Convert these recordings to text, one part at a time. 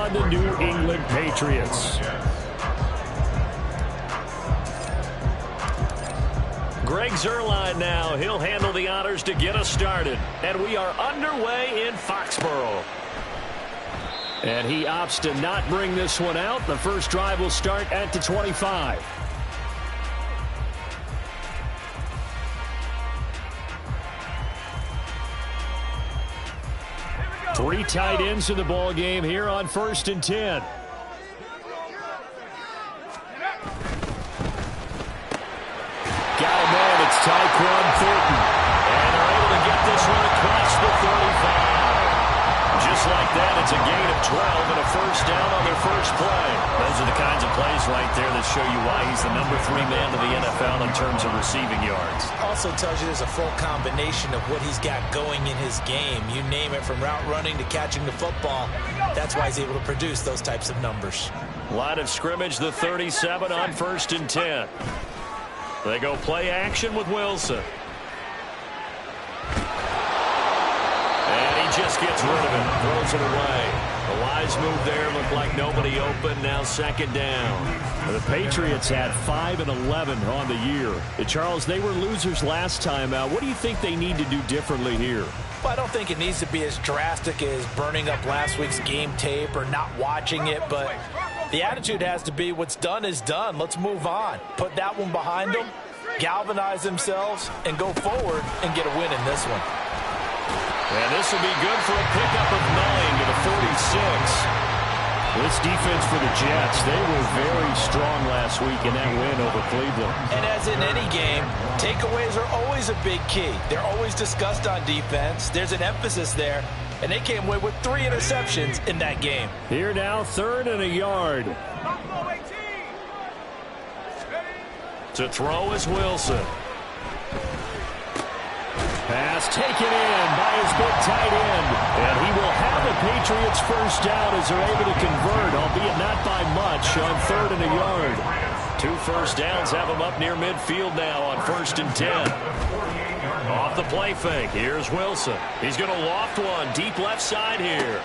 on the New England Patriots. Greg Zuerlein now. He'll handle the honors to get us started. And we are underway in Foxborough. And he opts to not bring this one out. The first drive will start at the 25. Three tight ends in the ball game here on 1st and 10. Got him there. It's Tyquan Thornton. And they're able to get this one across the 35. Just like that, it's a gain of 12 and a first down on their first play. Those are the kinds of plays right there that show you why he's the number 3 man to the NFL in terms of receiving yards. Also tells you there's a full combination of what he's got going in his game. You name it, from route running to catching the football. That's why he's able to produce those types of numbers. Line of scrimmage, the 37 on 1st and 10. They go play action with Wilson. And he just gets rid of it, throws it away. A wise move there, looked like nobody open, now 2nd down. The Patriots had 5 and 11 on the year. Charles, they were losers last time out. What do you think they need to do differently here? Well, I don't think it needs to be as drastic as burning up last week's game tape or not watching it, but the attitude has to be what's done is done. Let's move on. Put that one behind them, galvanize themselves, and go forward and get a win in this one. And this will be good for a pickup of 9 to the 46. This defense for the Jets, they were very strong last week in that win over Cleveland. And as in any game, takeaways are always a big key. They're always discussed on defense. There's an emphasis there. And they came away with 3 interceptions in that game. Here now, 3rd and a yard. To throw is Wilson. Pass taken in by his big tight end. And he will have the Patriots first down as they're able to convert, albeit not by much, on 3rd and a yard. 2 first downs have him up near midfield now on 1st and 10. Off the play fake. Here's Wilson. He's going to loft one deep left side here.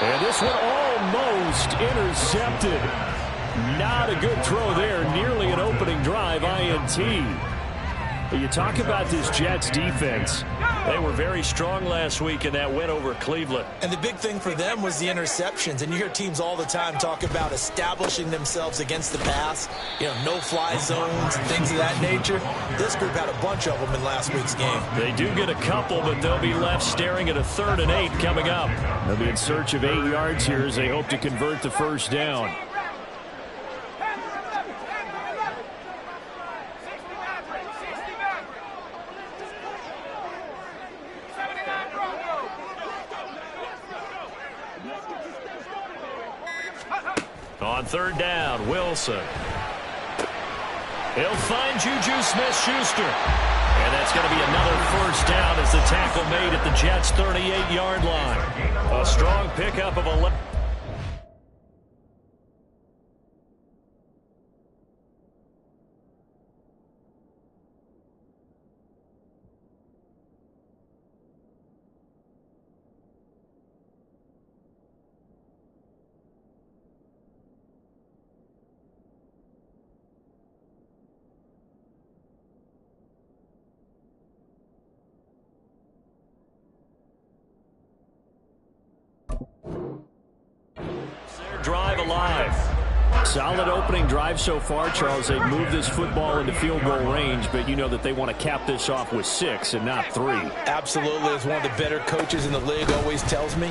And this one almost intercepted. Not a good throw there. Nearly an opening drive INT. You talk about this Jets defense. They were very strong last week in that win over Cleveland. And the big thing for them was the interceptions. And you hear teams all the time talk about establishing themselves against the pass. You know, no-fly zones and things of that nature. This group had a bunch of them in last week's game. They do get a couple, but they'll be left staring at a 3rd and 8 coming up. They'll be in search of 8 yards here as they hope to convert the first down. On 3rd down, Wilson. He'll find Juju Smith-Schuster. And that's going to be another first down as the tackle made at the Jets' 38-yard line. A strong pickup of 11. Drive alive. Solid opening drive so far, Charles. They've moved this football into field goal range, but you know that they want to cap this off with 6 and not 3. Absolutely. As one of the better coaches in the league always tells me,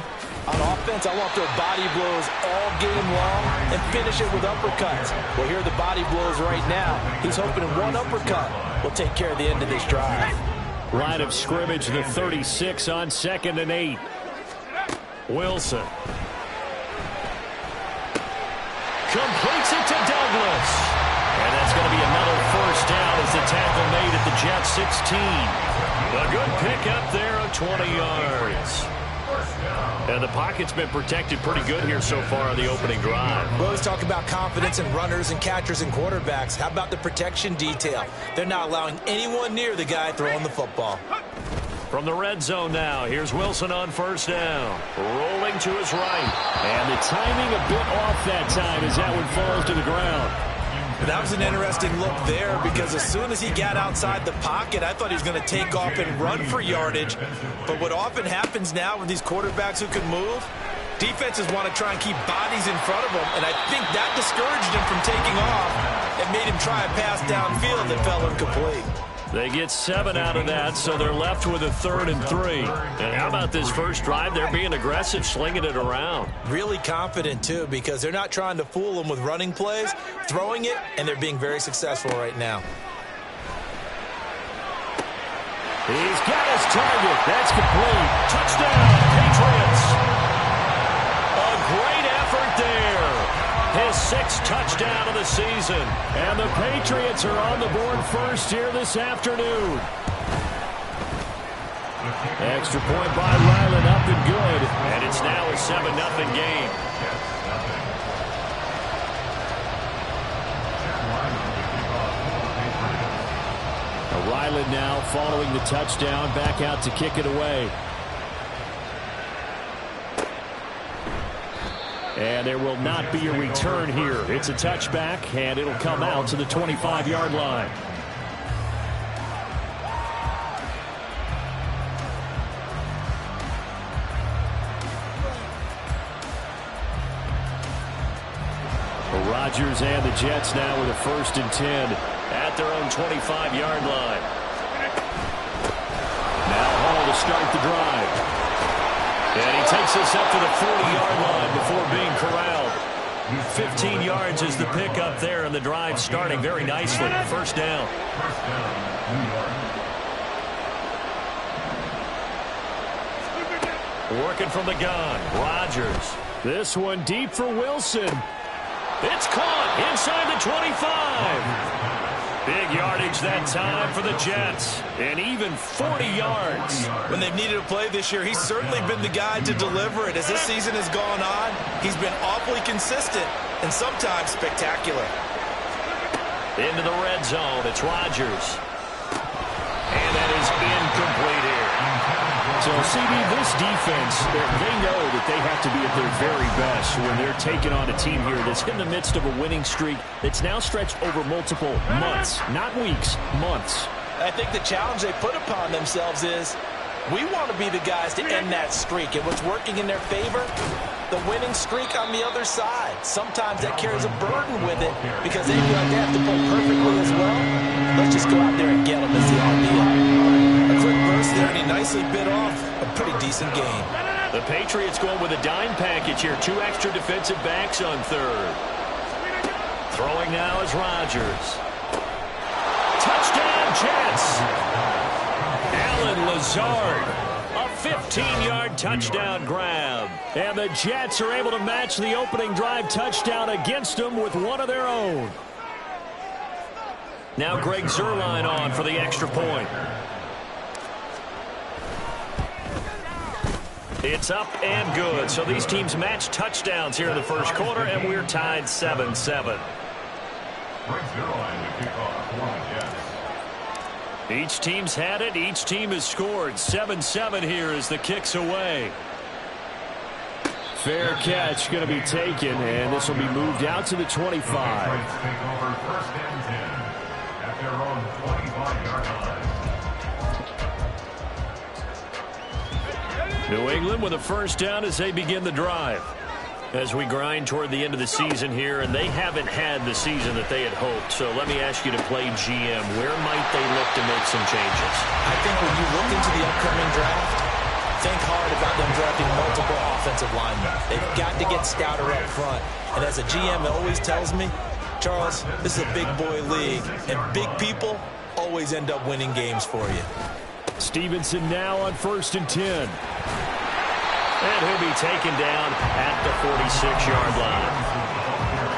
on offense, I want their body blows all game long and finish it with uppercuts. Well, here are the body blows right now. He's hoping in one uppercut will take care of the end of this drive. Line of scrimmage, the 36 on 2nd and 8. Wilson. Completes it to Douglas. And that's going to be another first down as the tackle made at the Jets 16. A good pickup there of 20 yards. And the pocket's been protected pretty good here so far on the opening drive. We always talk about confidence in runners and catchers and quarterbacks. How about the protection detail? They're not allowing anyone near the guy throwing the football. From the red zone now, here's Wilson on first down. Rolling to his right. And the timing a bit off that time as that one falls to the ground. That was an interesting look there because as soon as he got outside the pocket, I thought he was going to take off and run for yardage. But what often happens now with these quarterbacks who can move, defenses want to try and keep bodies in front of them, and I think that discouraged him from taking off and made him try a pass downfield that fell incomplete. They get 7 out of that, so they're left with a 3rd and 3. And how about this first drive? They're being aggressive, slinging it around. Really confident, too, because they're not trying to fool them with running plays, throwing it, and they're being very successful right now. He's got his target. That's complete. Touchdown, Patriots. A great effort there. His 6th touchdown of the season. And the Patriots are on the board first here this afternoon. Extra point by Ryland, up and good. And it's now a 7-0 game. Ryland now following the touchdown, back out to kick it away. And there will not be a return here. It's a touchback, and it'll come out to the 25-yard line. Rodgers and the Jets now with a 1st and 10 at their own 25-yard line. Now Hall to start the drive. And he takes us up to the 40-yard line before being corralled. 15 yards is the pickup there, and the drive starting very nicely. First down. Working from the gun, Rodgers. This one deep for Wilson. It's caught inside the 25. Big yardage that time for the Jets. And even 40 yards. When they've needed a play this year, he's certainly been the guy to deliver it. As this season has gone on, he's been awfully consistent and sometimes spectacular. Into the red zone, it's Rodgers. And that is incomplete here. So, CD, this defense, they know that they have to be at their very best when they're taking on a team here that's in the midst of a winning streak that's now stretched over multiple months, not weeks, months. I think the challenge they put upon themselves is we want to be the guys to end that streak. And what's working in their favor? The winning streak on the other side. Sometimes that carries a burden with it because they feel like they have to play perfectly as well. Let's just go out there and get them is the idea. A quick burst there, and he nicely bit off a pretty decent game. The Patriots going with a dime package here. 2 extra defensive backs on 3rd. Throwing now is Rodgers. Touchdown, Jets. Allen Lazard. A 15-yard touchdown grab. And the Jets are able to match the opening drive touchdown against them with one of their own. Now Greg Zuerlein on for the extra point. It's up and good. So these teams match touchdowns here in the first quarter, and we're tied 7-7. Each team's had it. Each team has scored. 7-7 here as the kick's away. Fair catch going to be taken, and this will be moved out to the 25. New England with a first down as they begin the drive. As we grind toward the end of the season here, and they haven't had the season that they had hoped. So let me ask you to play GM. Where might they look to make some changes? I think when you look into the upcoming draft, think hard about them drafting multiple offensive linemen. They've got to get stouter up front. And as a GM, it always tells me, Charles, this is a big boy league, and big people always end up winning games for you. Stevenson now on 1st and 10. And he'll be taken down at the 46-yard line.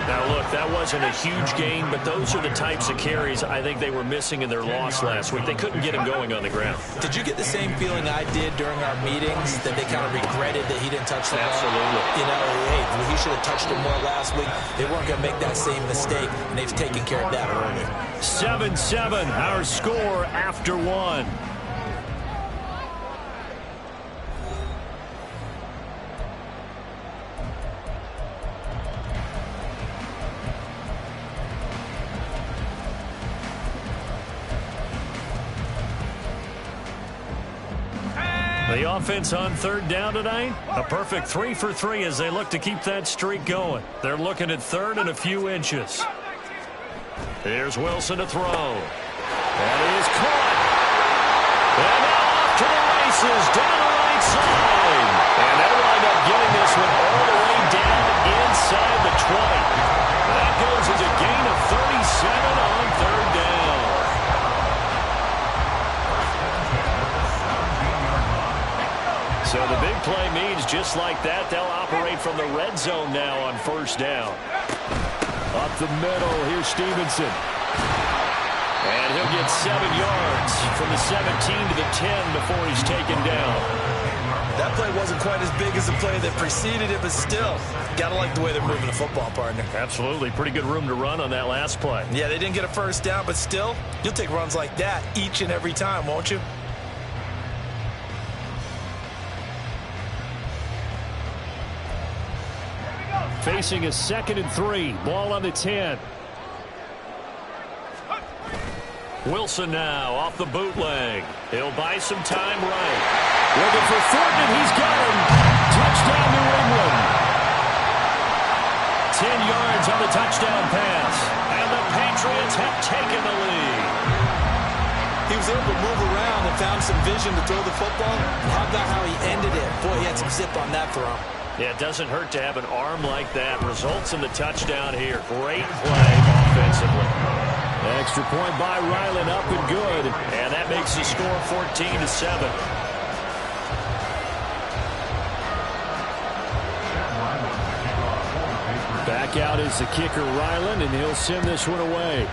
Now, look, that wasn't a huge gain, but those are the types of carries I think they were missing in their loss last week. They couldn't get him going on the ground. Did you get the same feeling I did during our meetings, that they kind of regretted that he didn't touch the ball? Absolutely. You know, hey, he should have touched him more last week. They weren't going to make that same mistake, and they've taken care of that early. 7-7, our score after 1. The offense on third down tonight, a perfect 3 for 3 as they look to keep that streak going. They're looking at third and a few inches. Here's Wilson to throw. That is caught. And now off to the races down the right side. And they'll wind up getting this one all the way down inside the 20. That goes as a gain of 37 on third down. So the big play means just like that, they'll operate from the red zone now on first down. Up the middle, here's Stevenson. And he'll get 7 yards from the 17 to the 10 before he's taken down. That play wasn't quite as big as the play that preceded it, but still, gotta like the way they're moving the football, partner. Absolutely. Pretty good room to run on that last play. Yeah, they didn't get a first down, but still, you'll take runs like that each and every time, won't you? Facing a 2nd and 3. Ball on the 10. Wilson now off the bootleg. He'll buy some time right. Looking for Thornton, and he's got him. Touchdown, New England. 10 yards on the touchdown pass. And the Patriots have taken the lead. He was able to move around and found some vision to throw the football. How about how he ended it? Boy, he had some zip on that throw. Yeah, it doesn't hurt to have an arm like that. Results in the touchdown here. Great play offensively. Extra point by Ryland, up and good. And that makes the score 14-7. Back out is the kicker, Ryland, and he'll send this one away.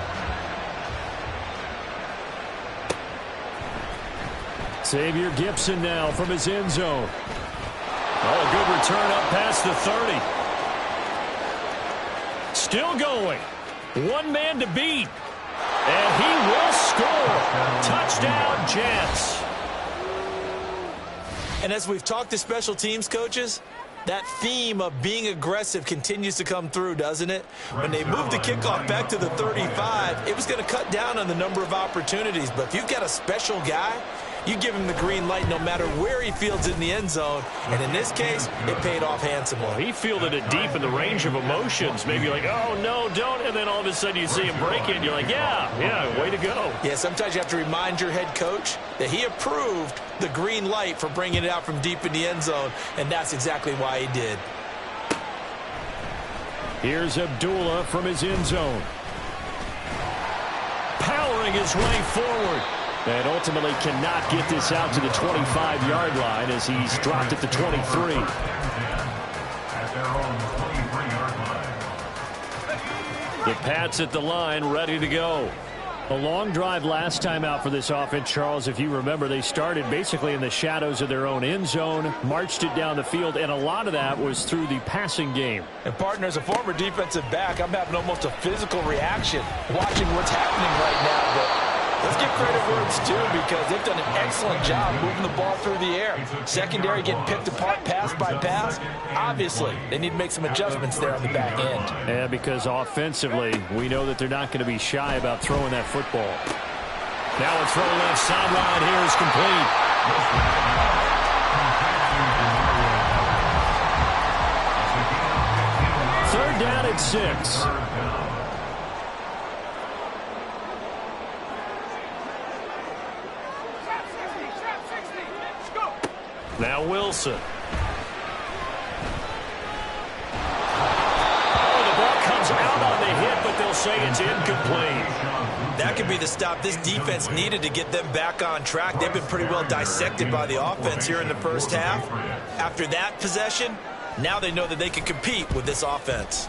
Xavier Gibson now from his end zone. Oh, a good return up past the 30. Still going. One man to beat. And he will score. Touchdown, Jets. And as we've talked to special teams coaches, that theme of being aggressive continues to come through, doesn't it? When they moved the kickoff back to the 35, it was going to cut down on the number of opportunities. But if you've got a special guy, you give him the green light no matter where he fields in the end zone. And in this case, it paid off handsomely. Well, he fielded it deep in the range of emotions. Maybe like, oh, no, don't. And then all of a sudden you see him break it. And you're like, yeah, way to go. Yeah, sometimes you have to remind your head coach that he approved the green light for bringing it out from deep in the end zone. And that's exactly why he did. Here's Abdullah from his end zone. Powering his way forward. And ultimately cannot get this out to the 25-yard line as he's dropped at the 23. The Pats at the line, ready to go. A long drive last time out for this offense, Charles. If you remember, they started basically in the shadows of their own end zone, marched it down the field, and a lot of that was through the passing game. And, partner, as a former defensive back, I'm having almost a physical reaction watching what's happening right now. But let's give credit where it's due because they've done an excellent job moving the ball through the air. Secondary getting picked apart pass by pass. Obviously, they need to make some adjustments there on the back end. Yeah, because offensively, we know that they're not going to be shy about throwing that football. Now a throw left sideline here is complete. Third down at 6. Now Wilson. Oh, the ball comes out on the hit, but they'll say it's incomplete. That could be the stop this defense needed to get them back on track. They've been pretty well dissected by the offense here in the first half. After that possession, now they know that they can compete with this offense.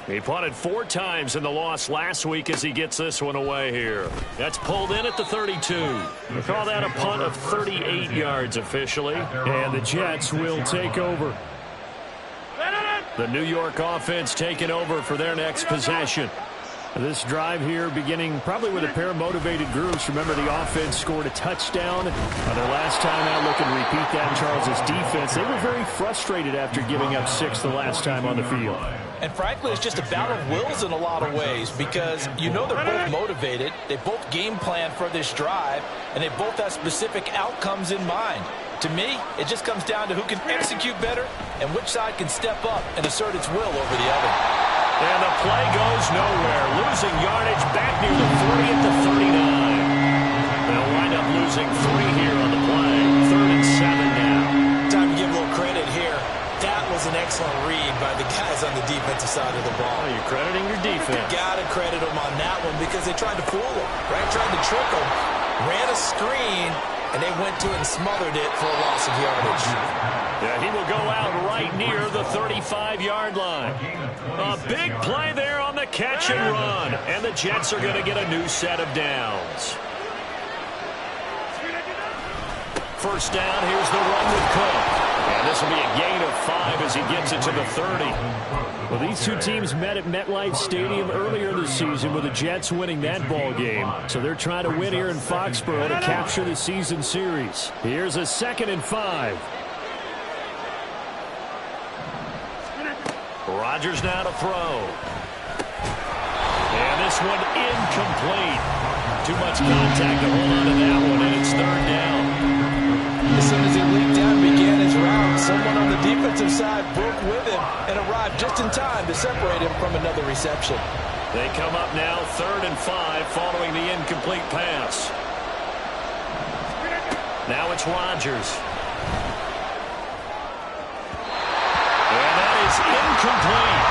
He punted 4 times in the loss last week as he gets this one away here. That's pulled in at the 32. We call that a punt of 38 yards officially. And the Jets will take over. The New York offense taking over for their next possession. This drive here beginning probably with a pair of motivated groups. Remember, the offense scored a touchdown on their last time out. Looking to repeat that. Charles's defense, they were very frustrated after giving up 6 the last time on the field. And frankly, it's just a battle of wills in a lot of ways because you know they're both motivated. They both game plan for this drive, and they both have specific outcomes in mind. To me, it just comes down to who can execute better and which side can step up and assert its will over the other. And the play goes nowhere. Losing yardage back near the 40 at the 39. They'll wind up losing 3 here on the play. 3rd and 7 now. Time to give a little credit here. That was an excellent read by the guys on the defensive side of the ball. Oh, you're crediting your defense. Got to credit them on that one because they tried to fool him, right? Tried to trick him. Ran a screen, and they went to it and smothered it for a loss of yardage. Yeah, he will go out right near the 35-yard line. A big play there on the catch and run. And the Jets are going to get a new set of downs. First down, here's the run with Cook. And this will be a gain of 5 as he gets it to the 30. Well, these two teams met at MetLife Stadium earlier this season with the Jets winning that ball game. So they're trying to win here in Foxborough to capture the season series. Here's a 2nd and 5. Rodgers now to throw. And this one incomplete. Too much contact to hold on to that one, and it's 3rd down. As soon as he leaped down and began his route, someone on the defensive side broke with him and arrived just in time to separate him from another reception. They come up now 3rd and 5 following the incomplete pass. Now it's Rodgers. And that is incomplete.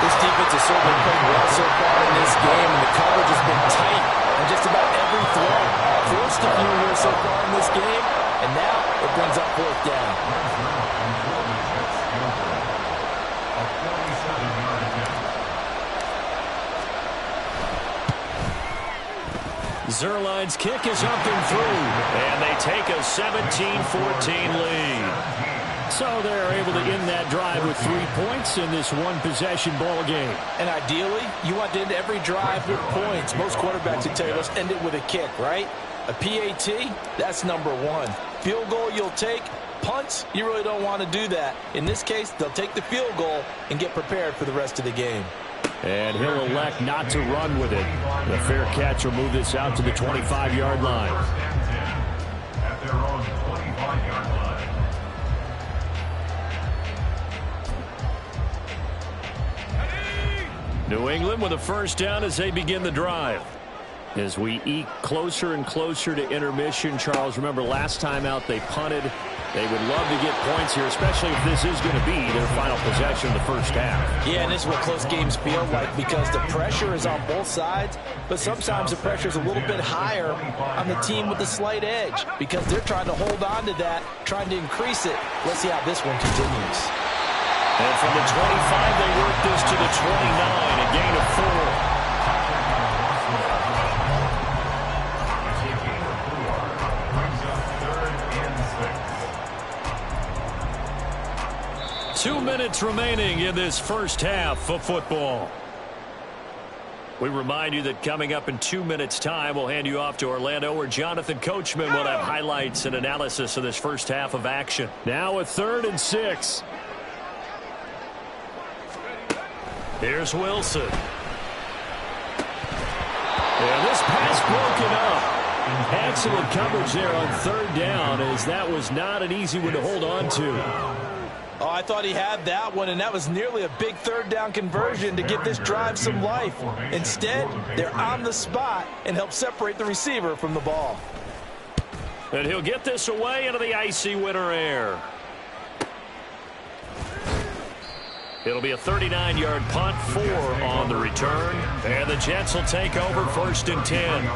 This defense has certainly played well so far in this game, and the coverage has been tight on just about every throw. Forced a few here so far in this game, and now it brings up 4th down. Zuerlein's kick is up and through, and they take a 17-14 lead. So they're able to end that drive with 3 points in this one-possession ball game. And ideally, you want to end every drive with points. Most quarterbacks would tell you, let's end it with a kick, right? A PAT, that's number 1. Field goal you'll take. Punts, you really don't want to do that. In this case, they'll take the field goal and get prepared for the rest of the game. And he'll elect not to run with it. The fair catch will move this out to the 25-yard line. At their own 25-yard line. New England with a first down as they begin the drive. As we eke closer and closer to intermission, Charles, remember last time out they punted. They would love to get points here, especially if this is going to be their final possession of the first half. Yeah, and this is what close games feel like because the pressure is on both sides, but sometimes the pressure is a little bit higher on the team with the slight edge because they're trying to hold on to that, trying to increase it. Let's see how this one continues. And from the 25, they work this to the 29, a gain of 4. 2 minutes remaining in this first half of football. We remind you that coming up in 2 minutes' time, we'll hand you off to Orlando, where Jonathan Coachman will have highlights and analysis of this first half of action. Now a 3rd and 6. Here's Wilson. And this pass broken up. Excellent coverage there on 3rd down, as that was not an easy one to hold on to. Oh, I thought he had that one, and that was nearly a big 3rd down conversion to give this drive some life. Instead, they're on the spot and help separate the receiver from the ball. And he'll get this away into the icy winter air. It'll be a 39-yard punt, 4 on the return. And the Jets will take over 1st and 10.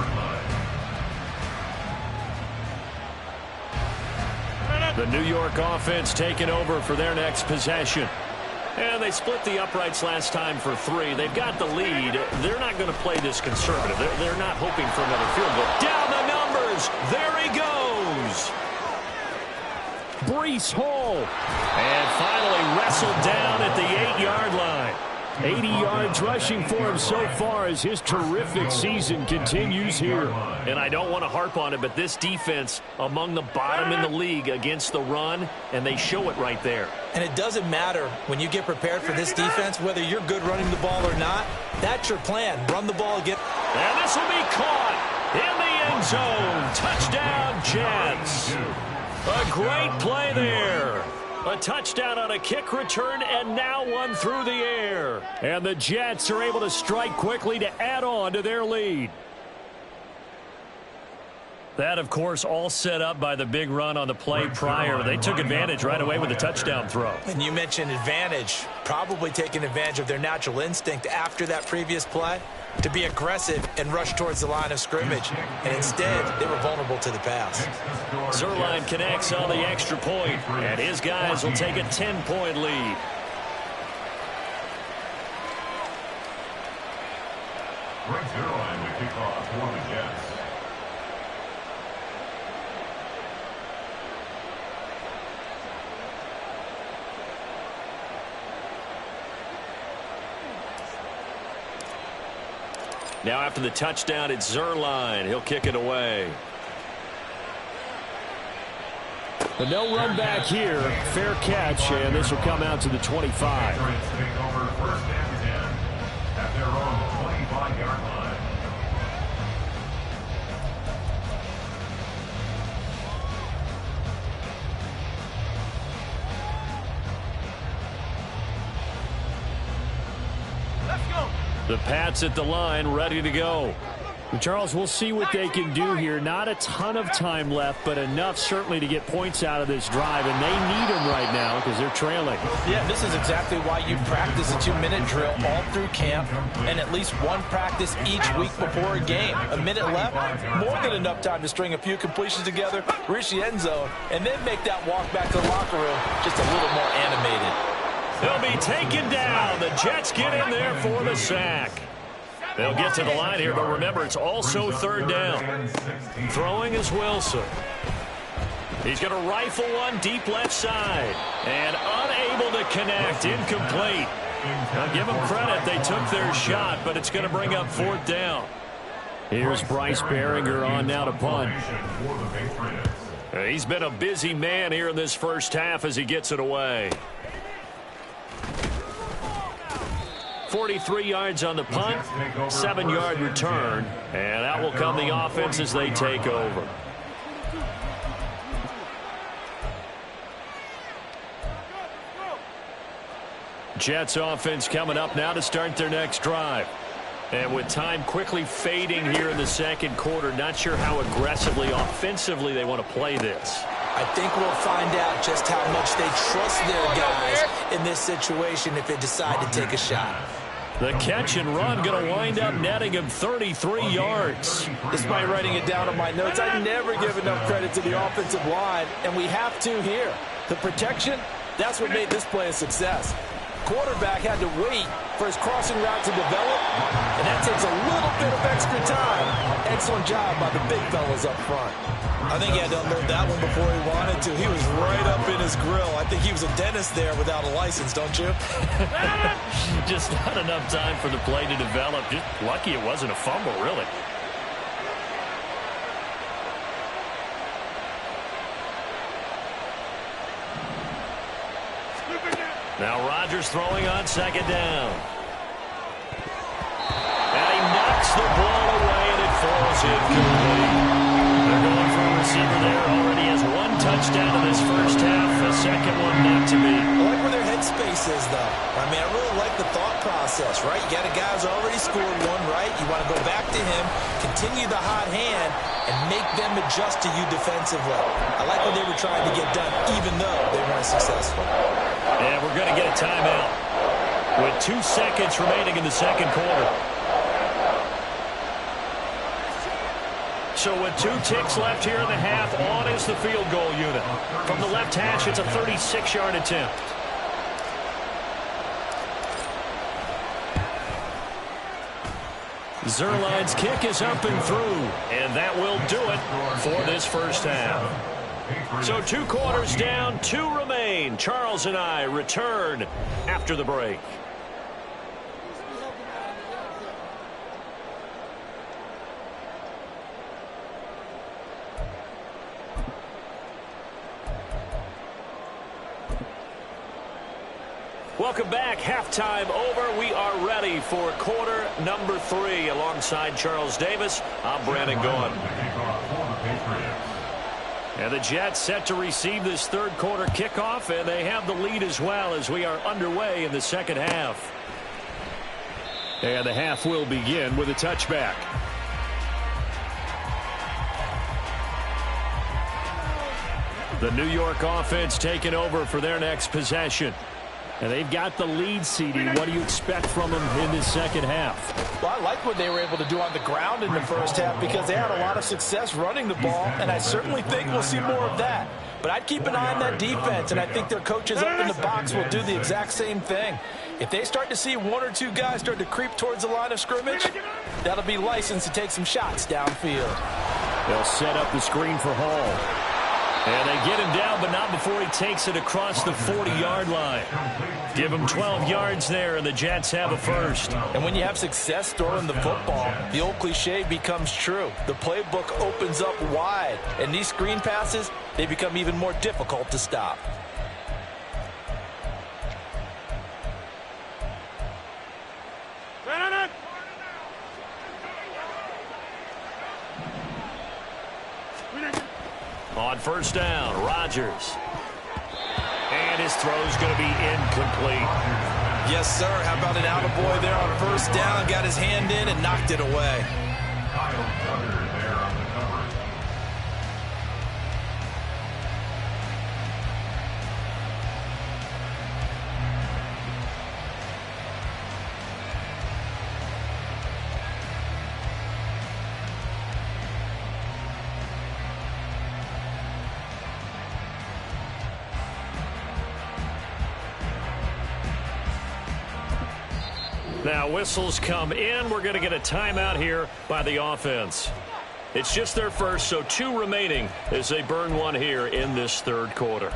The New York offense taking over for their next possession. And they split the uprights last time for 3. They've got the lead. They're not going to play this conservative. They're not hoping for another field goal. Down the numbers. There he goes. Breece Hall. And finally wrestled down at the 8-yard line. 80 yards rushing for him so far as his terrific season continues here. And I don't want to harp on it, but this defense among the bottom in the league against the run, and they show it right there. And it doesn't matter when you get prepared for this defense, whether you're good running the ball or not. That's your plan. Run the ball, get... And this will be caught in the end zone. Touchdown, Jets. A great play there. A touchdown on a kick return, and now one through the air. And the Jets are able to strike quickly to add on to their lead. That, of course, all set up by the big run on the play prior. They took advantage right away with the touchdown throw. And you mentioned advantage, probably taking advantage of their natural instinct after that previous play to be aggressive and rush towards the line of scrimmage. And instead, they were vulnerable to the pass. Zuerlein connects on the extra point, and his guys will take a 10-point lead. Greg Zuerlein will kick off for the Jets. Now after the touchdown, it's Zuerlein. He'll kick it away. But no run back here. Fair catch, and this will come out to the 25. Patriots take over first and 10 at their own 25-yard line. The Pats at the line, ready to go. And Charles, we'll see what they can do here. Not a ton of time left, but enough certainly to get points out of this drive, and they need them right now because they're trailing. Yeah, this is exactly why you practice a 2-minute drill all through camp and at least one practice each week before a game. A minute left, more than enough time to string a few completions together, reach the end zone, and then make that walk back to the locker room just a little more animated. They'll be taken down. The Jets get in there for the sack. They'll get to the line here, but remember, it's also third down. Throwing is Wilson. He's going to rifle one deep left side. And unable to connect, incomplete. Now give them credit, they took their shot, but it's going to bring up fourth down. Here's Bryce Baringer on now to punt. He's been a busy man here in this first half as he gets it away. 43 yards on the punt, 7-yard return, and out will come the offense as they take over. Jets offense coming up now to start their next drive. And with time quickly fading here in the second quarter, not sure how aggressively, offensively they want to play this. I think we'll find out just how much they trust their guys in this situation if they decide to take a shot. The catch and run going to wind up netting him 33 yards. Despite writing it down on my notes, I never give enough credit to the offensive line, and we have to here. The protection, that's what made this play a success. Quarterback had to wait for his crossing route to develop, and that takes a little bit of extra time. Excellent job by the big fellas up front. I think he had to unload that one before he wanted to. He was right up in his grill. I think he was a dentist there without a license, don't you? Just not enough time for the play to develop. Just lucky it wasn't a fumble, really. Now Rodgers throwing on second down. And he knocks the ball away, and it falls incomplete. They're going for a receiver there. Already has one touchdown in this first half. A second one not to be. I like where their headspace is, though. I mean, I really like the thought process, right? You got a guy who's already scored one, right? You want to go back to him, continue the hot hand, and make them adjust to you defensively. I like what they were trying to get done, even though they weren't successful. Yeah, we're going to get a timeout with 2 seconds remaining in the second quarter. So with 2 ticks left here in the half, on is the field goal unit. From the left hash, it's a 36-yard attempt. Zuerlein's kick is up and through, and that will do it for this first half. So 2 quarters down, 2 remain. Charles and I return after the break. Welcome back. Halftime over. We are ready for quarter number 3. Alongside Charles Davis, I'm Brandon Gaughan. And the Jets set to receive this third quarter kickoff, and they have the lead as well as we are underway in the second half. And the half will begin with a touchback. The New York offense taking over for their next possession. And they've got the lead, CD. What do you expect from them in this second half? Well, I like what they were able to do on the ground in the first half because they had a lot of success running the ball, and I certainly think we'll see more of that. But I'd keep an eye on that defense, and I think their coaches up in the box will do the exact same thing. If they start to see one or two guys start to creep towards the line of scrimmage, that'll be licensed to take some shots downfield. They'll set up the screen for Hall. And they get him down, but not before he takes it across the 40-yard line. Give him 12 yards there, and the Jets have a first. And when you have success throwing the football, the old cliche becomes true. The playbook opens up wide, and these screen passes, they become even more difficult to stop. On first down, Rodgers. And his throw's going to be incomplete. Yes, sir. How about an attaboy there on first down? Got his hand in and knocked it away. Kyle Duggar there on the coverage. Now whistles come in. We're going to get a timeout here by the offense. It's just their first, so 2 remaining as they burn one here in this third quarter.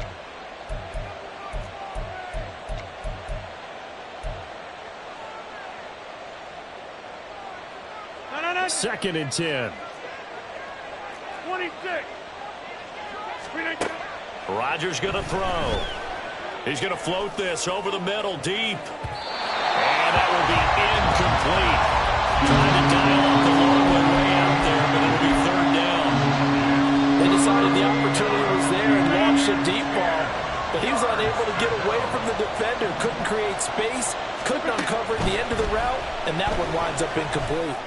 Second and 10. 26. Rodgers going to throw. He's going to float this over the middle deep. And that will be incomplete. Trying to dial up the long way out there, but it'll be third down. They decided the opportunity was there and launched a deep ball, but he was unable to get away from the defender, couldn't create space, couldn't uncover the end of the route, and that one winds up incomplete.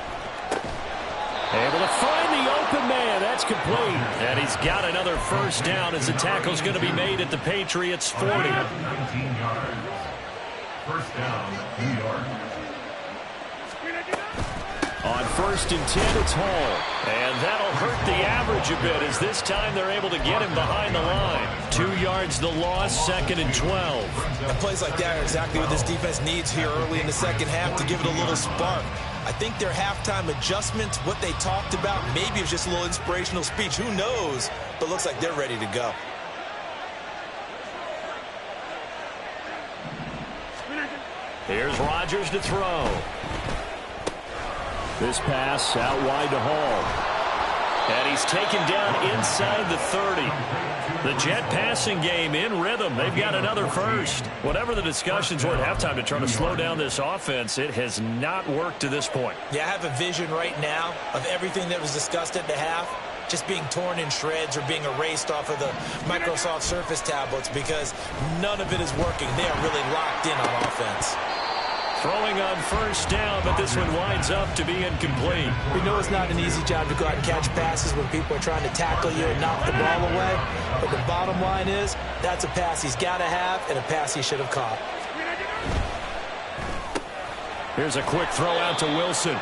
Able to find the open man. That's complete. And he's got another first down as the tackle's going to be made at the Patriots' 40. 19 yards. First down, New York. On first and 10, it's Hall. And that'll hurt the average a bit as this time they're able to get him behind the line. 2 yards the loss, second and 12. And plays like that are exactly what this defense needs here early in the second half to give it a little spark. I think their halftime adjustments, what they talked about, maybe it was just a little inspirational speech. Who knows? But looks like they're ready to go. Here's Rodgers to throw. This pass out wide to Hall. And he's taken down inside the 30. The Jet passing game in rhythm. They've got another first. Whatever the discussions were at halftime to try to slow down this offense, it has not worked to this point. Yeah, I have a vision right now of everything that was discussed at the half just being torn in shreds or being erased off of the Microsoft Surface tablets because none of it is working. They are really locked in on offense. Throwing on first down, but this one winds up to be incomplete. We know it's not an easy job to go out and catch passes when people are trying to tackle you and knock the ball away. But the bottom line is, that's a pass he's got to have and a pass he should have caught. Here's a quick throw out to Wilson.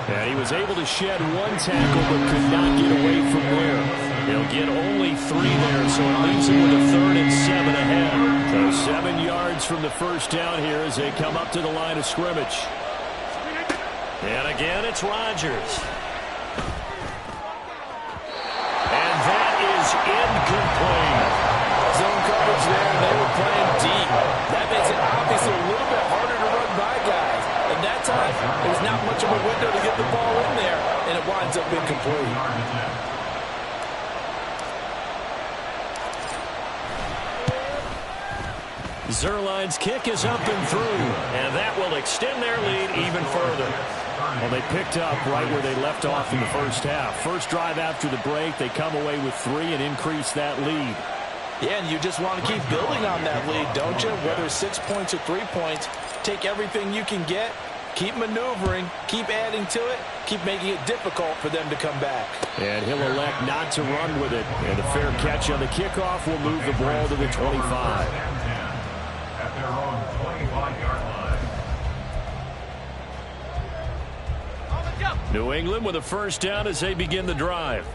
And he was able to shed one tackle but could not get away from where. He'll get only 3 there, so it leaves him with a 3rd and 7 ahead. So 7 yards from the first down here as they come up to the line of scrimmage. And again, it's Rodgers. And that is incomplete. Zone coverage there, and they were playing deep. That makes it obviously a little bit harder to run by guys. And that time, there's not much of a window to get the ball in there, and it winds up incomplete. Zuerlein's kick is up and through, and that will extend their lead even further. Well, they picked up right where they left off in the first half. First drive after the break, they come away with 3 and increase that lead. Yeah, and you just want to keep building on that lead, don't you? Whether it's 6 points or 3 points, take everything you can get, keep maneuvering, keep adding to it, keep making it difficult for them to come back. And he'll elect not to run with it. And the fair catch on the kickoff will move the ball to the 25. At their own 25-yard line. New England with a first down as they begin the drive.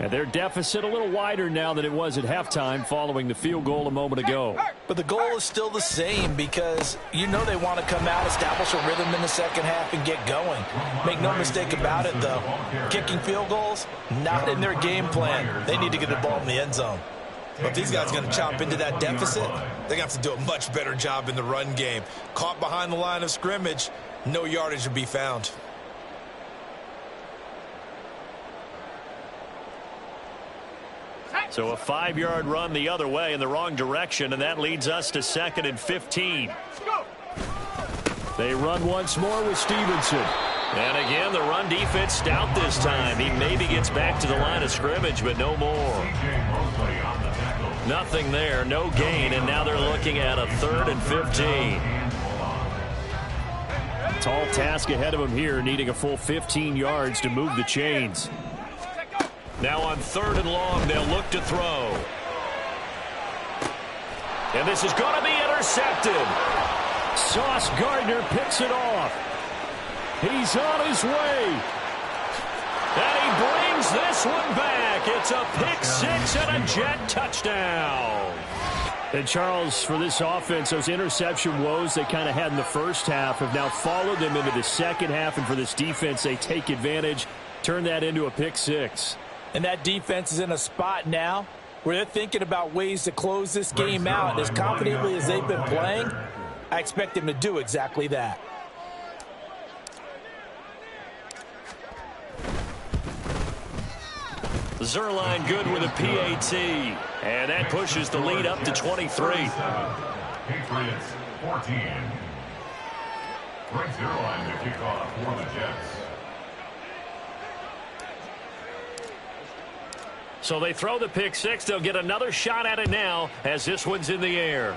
And their deficit a little wider now than it was at halftime following the field goal a moment ago. But the goal is still the same because you know they want to come out, establish a rhythm in the second half, and get going. Make no mistake about it, though. Kicking field goals, not in their game plan. They need to get the ball in the end zone. But if these guys are going to chop into that deficit, they're going to have to do a much better job in the run game. Caught behind the line of scrimmage, no yardage to be found. So a 5-yard run the other way in the wrong direction, and that leads us to 2nd and 15. They run once more with Stevenson. And again, the run defense stout this time. He maybe gets back to the line of scrimmage, but no more. Nothing there, no gain, and now they're looking at a 3rd and 15. Tall task ahead of them here, needing a full 15 yards to move the chains. Now on 3rd and long, they'll look to throw. And this is going to be intercepted. Sauce Gardner picks it off. He's on his way. And he brings this one back. It's a pick 6 and a Jet touchdown. And Charles, for this offense, those interception woes they kind of had in the first half have now followed them into the second half. And for this defense, they take advantage, turn that into a pick 6. And that defense is in a spot now where they're thinking about ways to close this game out. As confidently as they've been playing, I expect them to do exactly that. Zuerlein good with a PAT. And that pushes the lead up to 23. Patriots 14. Greg Zuerlein to kick off for the Jets. So they throw the pick 6. They'll get another shot at it now as this one's in the air.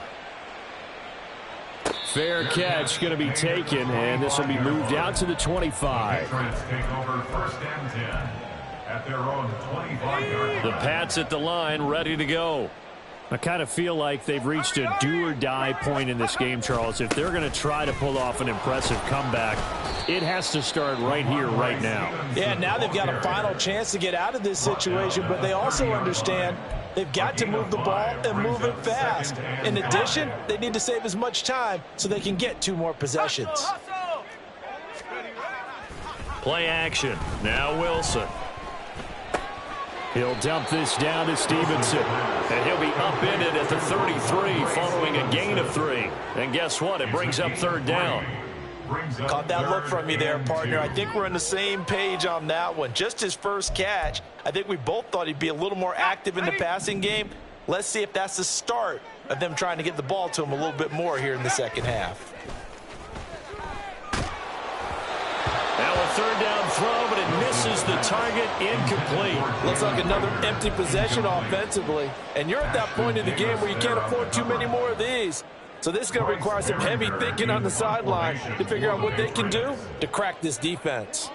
Fair catch going to be taken, and this will be moved out to the 25. Patriots take over 1st and 10 at their own 25-yard line. The Pats at the line, ready to go. I kind of feel like they've reached a do-or-die point in this game, Charles. If they're going to try to pull off an impressive comeback, it has to start right here, right now. Yeah, now they've got a final chance to get out of this situation, but they also understand they've got to move the ball and move it fast. In addition, they need to save as much time so they can get 2 more possessions. Play action. Now Wilson. He'll dump this down to Stevenson. And he'll be upended at the 33 following a gain of 3. And guess what? It brings up 3rd down. Caught that look from you there, partner. I think we're on the same page on that one. Just his first catch. I think we both thought he'd be a little more active in the passing game. Let's see if that's the start of them trying to get the ball to him a little bit more here in the second half. Now a 3rd down throw, but it misses the target, incomplete. Looks like another empty possession offensively. And you're at that point in the game where you can't afford too many more of these. So this is going to require some heavy thinking on the sideline to figure out what they can do to crack this defense.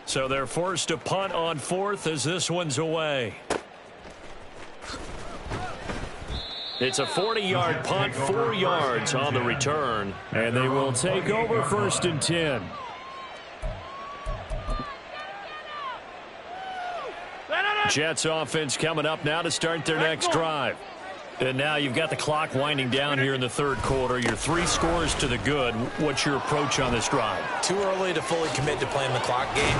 So they're forced to punt on 4th as this one's away. It's a 40-yard punt, 4 yards on the return. And they will take over 1st and 10. Jets offense coming up now to start their next drive. And now you've got the clock winding down here in the 3rd quarter. You're 3 scores to the good. What's your approach on this drive? Too early to fully commit to playing the clock game.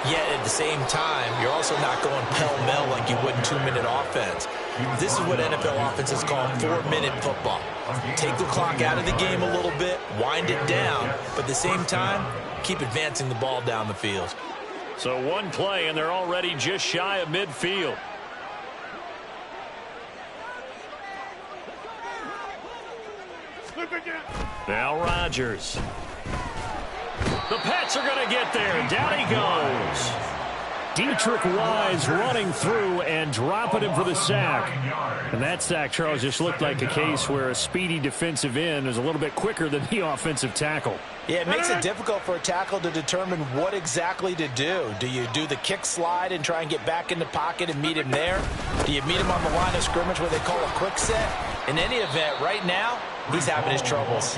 Yet at the same time, you're also not going pell-mell like you would in 2-minute offense. This is what NFL offenses call 4-minute football. Take the clock out of the game a little bit, wind it down, but at the same time, keep advancing the ball down the field. So one play, and they're already just shy of midfield. Now Rodgers. The Pats are going to get there. Down he goes. Dietrich Wise running through and dropping him for the sack. And that sack, Charles, just looked like a case where a speedy defensive end is a little bit quicker than the offensive tackle. Yeah, it makes it difficult for a tackle to determine what exactly to do. Do you do the kick slide and try and get back in the pocket and meet him there? Do you meet him on the line of scrimmage where they call a quick set? In any event, right now, he's having his troubles.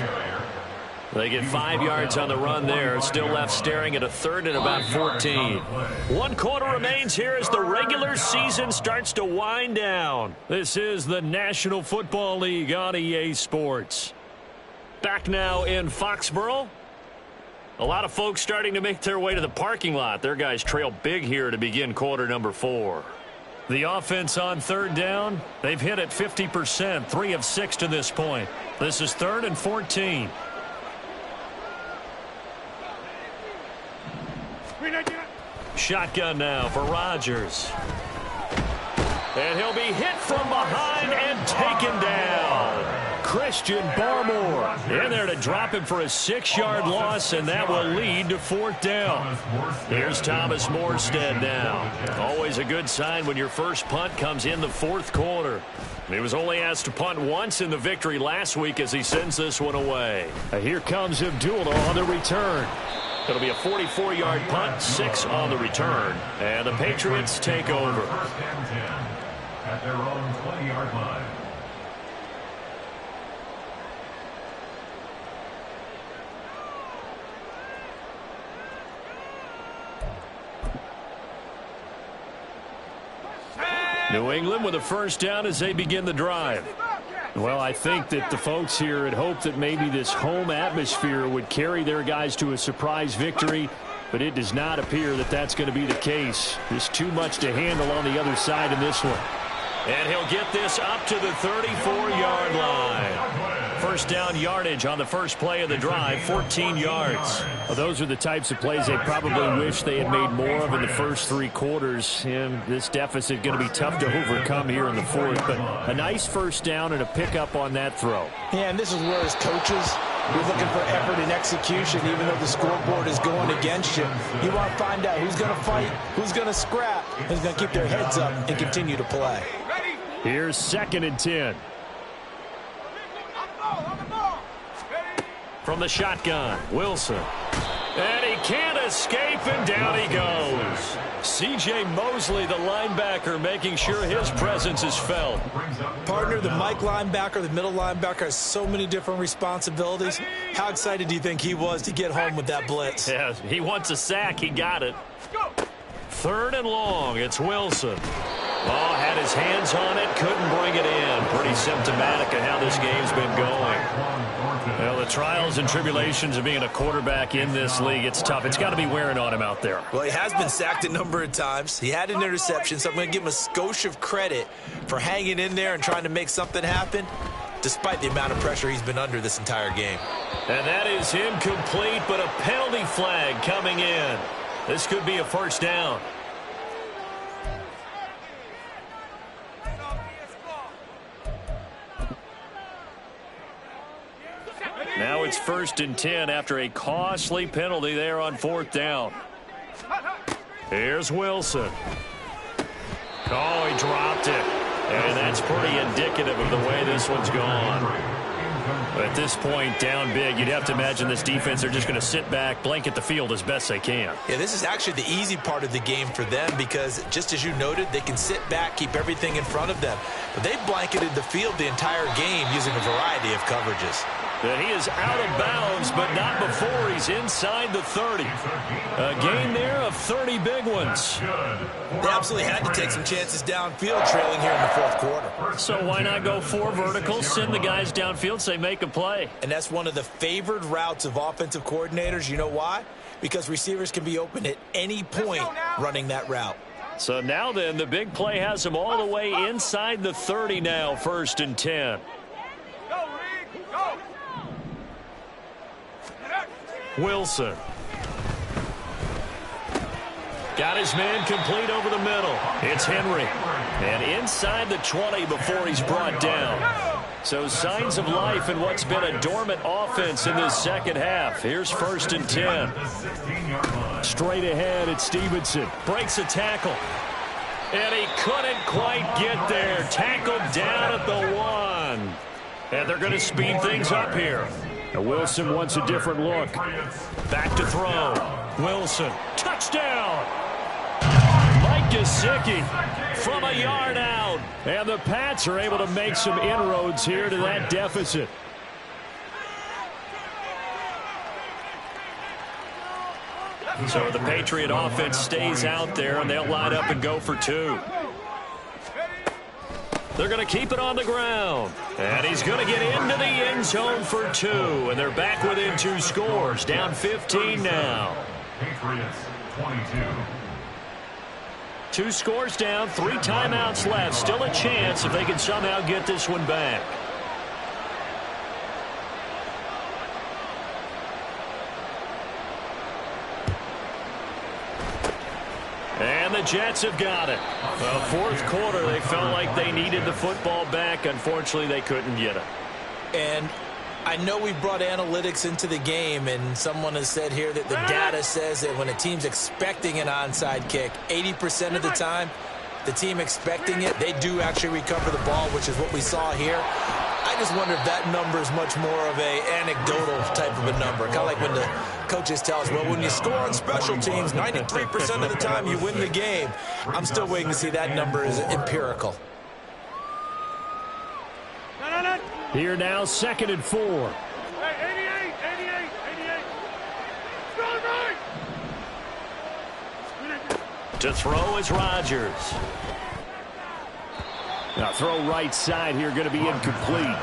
They get 5 yards on the run there. Still left staring at a third and about 14. 1 quarter remains here as the regular season starts to wind down. This is the National Football League on EA Sports. Back now in Foxborough. A lot of folks starting to make their way to the parking lot. Their guys trail big here to begin quarter number 4. The offense on third down, they've hit it 50%, 3 of 6 to this point. This is 3rd and 14. Shotgun now for Rodgers. And he'll be hit from behind and taken down. Christian Barmore in there to drop him for a 6-yard loss, and that will lead to 4th down. Here's Thomas Morstead now. Always a good sign when your first punt comes in the 4th quarter. He was only asked to punt once in the victory last week as he sends this one away. Here comes Abdullah on the return. It'll be a 44-yard punt, 6 on the return, and the Patriots take over. First and 10 at their own 20-yard line. New England with a first down as they begin the drive. Well, I think that the folks here had hoped that maybe this home atmosphere would carry their guys to a surprise victory, but it does not appear that that's going to be the case. There's too much to handle on the other side in this one. And he'll get this up to the 34-yard line. First down yardage on the first play of the drive, 14 yards. Well, those are the types of plays they probably wish they had made more of in the first 3 quarters. And this deficit going to be tough to overcome here in the 4th. But a nice first down and a pickup on that throw. Yeah, and this is where as coaches, you're looking for effort and execution, even though the scoreboard is going against you. You want to find out who's going to fight, who's going to scrap, who's going to keep their heads up and continue to play. Here's 2nd and 10. From the shotgun, Wilson. And he can't escape, and down he goes. C.J. Mosley, the linebacker, making sure his presence is felt. Partner, the Mike linebacker, the middle linebacker, has so many different responsibilities. How excited do you think he was to get home with that blitz? Yeah, he wants a sack. He got it. 3rd and long. It's Wilson. Oh, had his hands on it, couldn't bring it in. Pretty symptomatic of how this game's been going. Well, the trials and tribulations of being a quarterback in this league, it's tough. It's got to be wearing on him out there. Well, he has been sacked a number of times. He had an interception, so I'm going to give him a skosh of credit for hanging in there and trying to make something happen, despite the amount of pressure he's been under this entire game. And that is incomplete, but a penalty flag coming in. This could be a first down. Now it's 1st and 10 after a costly penalty there on 4th down. Here's Wilson. Oh, he dropped it. And that's pretty indicative of the way this one's gone. At this point, down big, you'd have to imagine this defense are just going to sit back, blanket the field as best they can. Yeah, this is actually the easy part of the game for them because, just as you noted, they can sit back, keep everything in front of them. But they blanketed the field the entire game using a variety of coverages. And he is out of bounds, but not before he's inside the 30. A gain there of 30 big ones. They absolutely had to take some chances downfield trailing here in the 4th quarter. So why not go 4 verticals, send the guys downfield, say make a play? And that's one of the favored routes of offensive coordinators. You know why? because receivers can be open at any point running that route. So now then, the big play has him all the way inside the 30 now, 1st and 10. Wilson. Got his man complete over the middle. It's Henry. And inside the 20 before he's brought down. So signs of life in what's been a dormant offense in this second half. Here's 1st and 10. Straight ahead, it's Stevenson. Breaks a tackle. And he couldn't quite get there. Tackled down at the 1. And they're going to speed things up here. Now Wilson wants a different look. Back to throw. Wilson. Touchdown. Mike Gesicki from a yard out. And the Pats are able to make some inroads here to that deficit. So the Patriot offense stays out there, and they'll line up and go for 2. They're going to keep it on the ground. And he's going to get into the end zone for 2. And they're back within 2 scores. Down 15 now. Patriots 22. 2 scores down, 3 timeouts left. Still a chance if they can somehow get this one back. And the Jets have got it. The 4th quarter, they felt like they needed the football back. Unfortunately, they couldn't get it. And I know we brought analytics into the game, and someone has said here that the data says that when a team's expecting an onside kick, 80% of the time, the team expecting it, they do actually recover the ball, which is what we saw here. I just wonder if that number is much more of a anecdotal type of a number. Kind of like when the coaches tell us, well, when you score on special teams, 93% of the time you win the game. I'm still waiting to see that number is empirical. Here now, 2nd and 4. Hey, 88. To throw is Rodgers. Now throw right side here, going to be incomplete.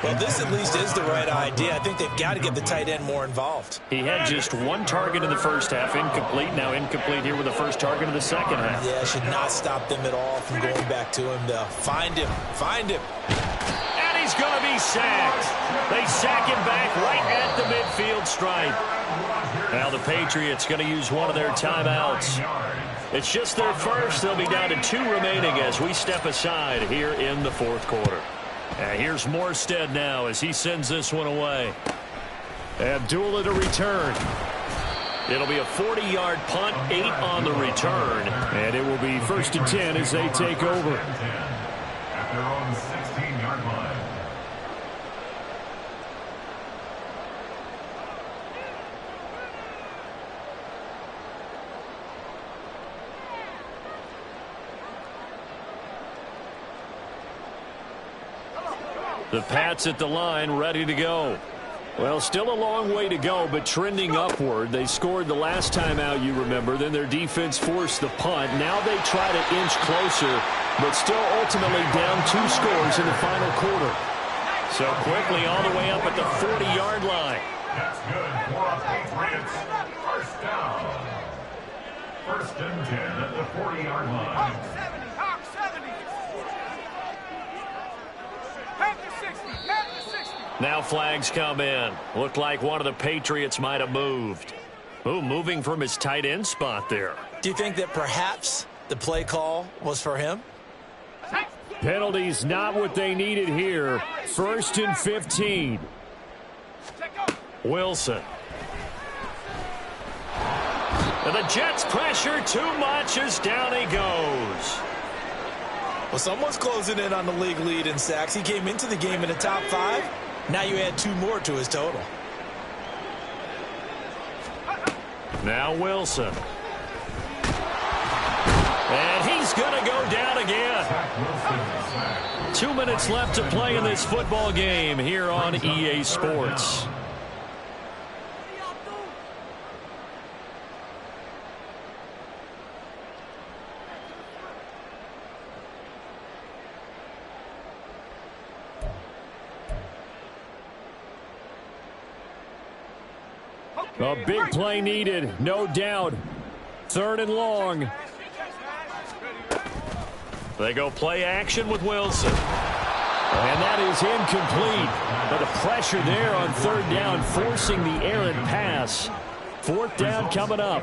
Well, this at least is the right idea. I think they've got to get the tight end more involved. He had just 1 target in the first half, incomplete. Now incomplete here with the first target of the second half. Yeah, should not stop them at all from going back to him. They'll find him. And he's going to be sacked. They sack him back right at the midfield stripe. Now the Patriots going to use one of their timeouts. It's just their first. They'll be down to 2 remaining as we step aside here in the 4th quarter. And here's Morstead now as he sends this one away. Abdullah to return. It'll be a 40-yard punt, 8 on the return. And it will be 1st and 10 as they take over. At their own 16-yard line. The Pats at the line, ready to go. Well, still a long way to go, but trending upward. They scored the last time out, you remember. Then their defense forced the punt. Now they try to inch closer, but still ultimately down 2 scores in the final quarter. So quickly all the way up at the 40-yard line. That's good for a Patriots first down. 1st and 10 at the 40-yard line. Hawk 70. Head to 60. Now flags come in. Looked like one of the Patriots might have moved. Ooh, moving from his tight end spot there. Do you think that perhaps the play call was for him? Penalties not what they needed here. 1st and 15. Wilson. And the Jets pressure too much as down he goes. Well, someone's closing in on the league lead in sacks. He came into the game in the top 5. Now you add 2 more to his total. Now Wilson. And he's going to go down again. 2 minutes left to play in this football game here on EA Sports. A big play needed, no doubt. 3rd and long. They go play action with Wilson. And that is incomplete. But the pressure there on 3rd down, forcing the errant pass. 4th down coming up.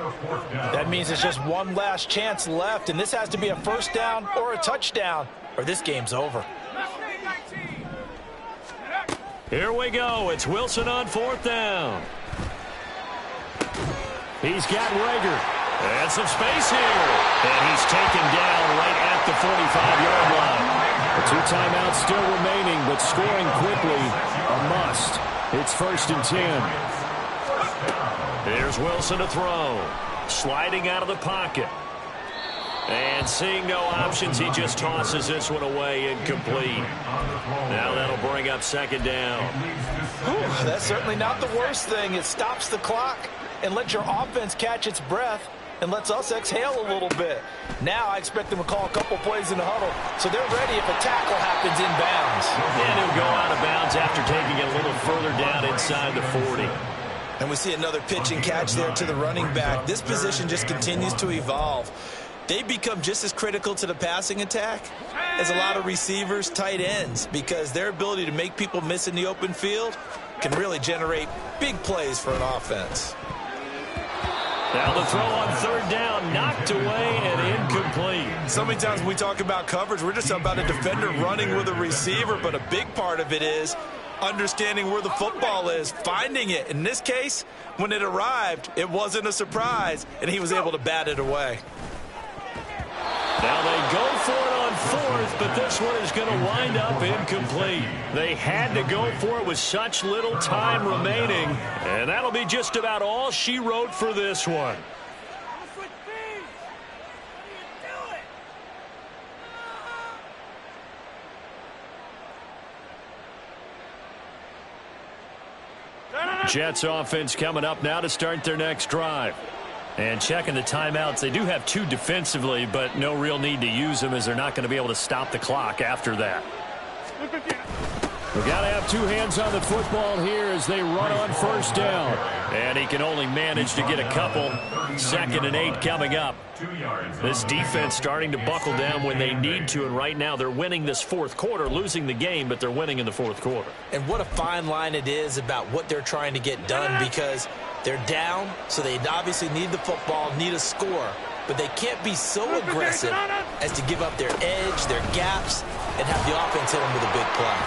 That means it's just one last chance left, and this has to be a 1st down or a touchdown, or this game's over. Here we go. It's Wilson on 4th down. He's got Rager. And some space here. And he's taken down right at the 45-yard line. The 2 timeouts still remaining, but scoring quickly a must. It's 1st and 10. Here's Wilson to throw. Sliding out of the pocket. And seeing no options, he just tosses this one away, incomplete. Now that'll bring up 2nd down. Whew, that's certainly not the worst thing. It stops the clock and lets your offense catch its breath and lets us exhale a little bit. Now I expect them to call a couple plays in the huddle, so they're ready if a tackle happens inbounds. And he'll go out of bounds after taking it a little further down inside the 40. And we see another pitch and catch there to the running back. This position just continues to evolve. They become just as critical to the passing attack as a lot of receivers, tight ends, because their ability to make people miss in the open field can really generate big plays for an offense. Now the throw on 3rd down, knocked away and incomplete. So many times when we talk about coverage, we're just about a defender running with a receiver, but a big part of it is understanding where the football is, finding it. In this case, when it arrived, it wasn't a surprise, and he was able to bat it away. Now they go for it on 4th, but this one is going to wind up incomplete. They had to go for it with such little time remaining, and that'll be just about all she wrote for this one. Jets offense coming up now to start their next drive. And checking the timeouts, they do have 2 defensively, but no real need to use them as they're not going to be able to stop the clock after that. We've got to have 2 hands on the football here as they run on 1st down. And he can only manage to get a couple. 2nd and 8 coming up. This defense starting to buckle down when they need to, and right now they're winning this 4th quarter, losing the game, but they're winning in the 4th quarter. And what a fine line it is about what they're trying to get done, because they're down, so they obviously need the football, need a score, but they can't be so aggressive as to give up their edge, their gaps, and have the offense hit them with a big play.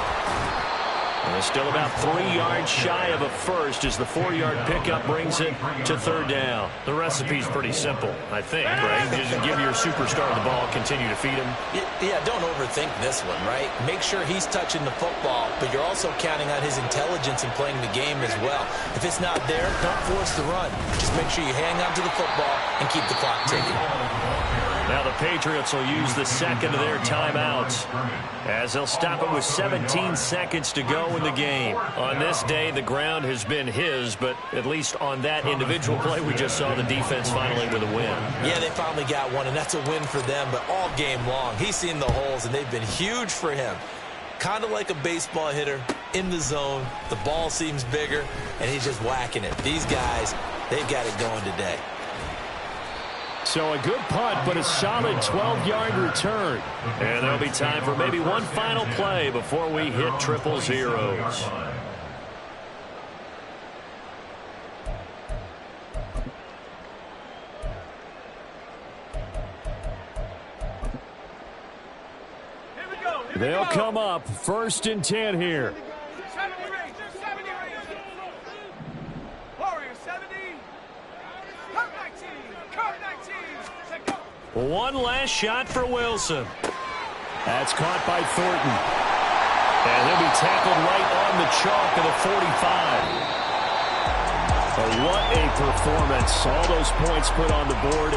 And they're still about 3 yards shy of a first as the 4-yard pickup brings it to 3rd down. The recipe's pretty simple, I think, right? Just give your superstar the ball, continue to feed him. Yeah, don't overthink this one, right? Make sure he's touching the football, but you're also counting on his intelligence in playing the game as well. If it's not there, don't force the run. Just make sure you hang on to the football and keep the clock ticking. Now the Patriots will use the 2nd of their timeouts as they'll stop it with 17 seconds to go in the game. On this day, the ground has been his, but at least on that individual play, we just saw the defense finally with a win. Yeah, they finally got one, and that's a win for them, but all game long, he's seen the holes, and they've been huge for him. Kind of like a baseball hitter in the zone. The ball seems bigger, and he's just whacking it. These guys, they've got it going today. So a good punt, but a solid 12-yard return. And there'll be time for maybe one final play before we hit triple zeros. They'll come up 1st and 10 here. 70 range. Warriors 70. Curve 19. Curve 19. Set go. One last shot for Wilson. That's caught by Thornton. And he'll be tackled right on the chalk of the 45. But what a performance. All those points put on the board.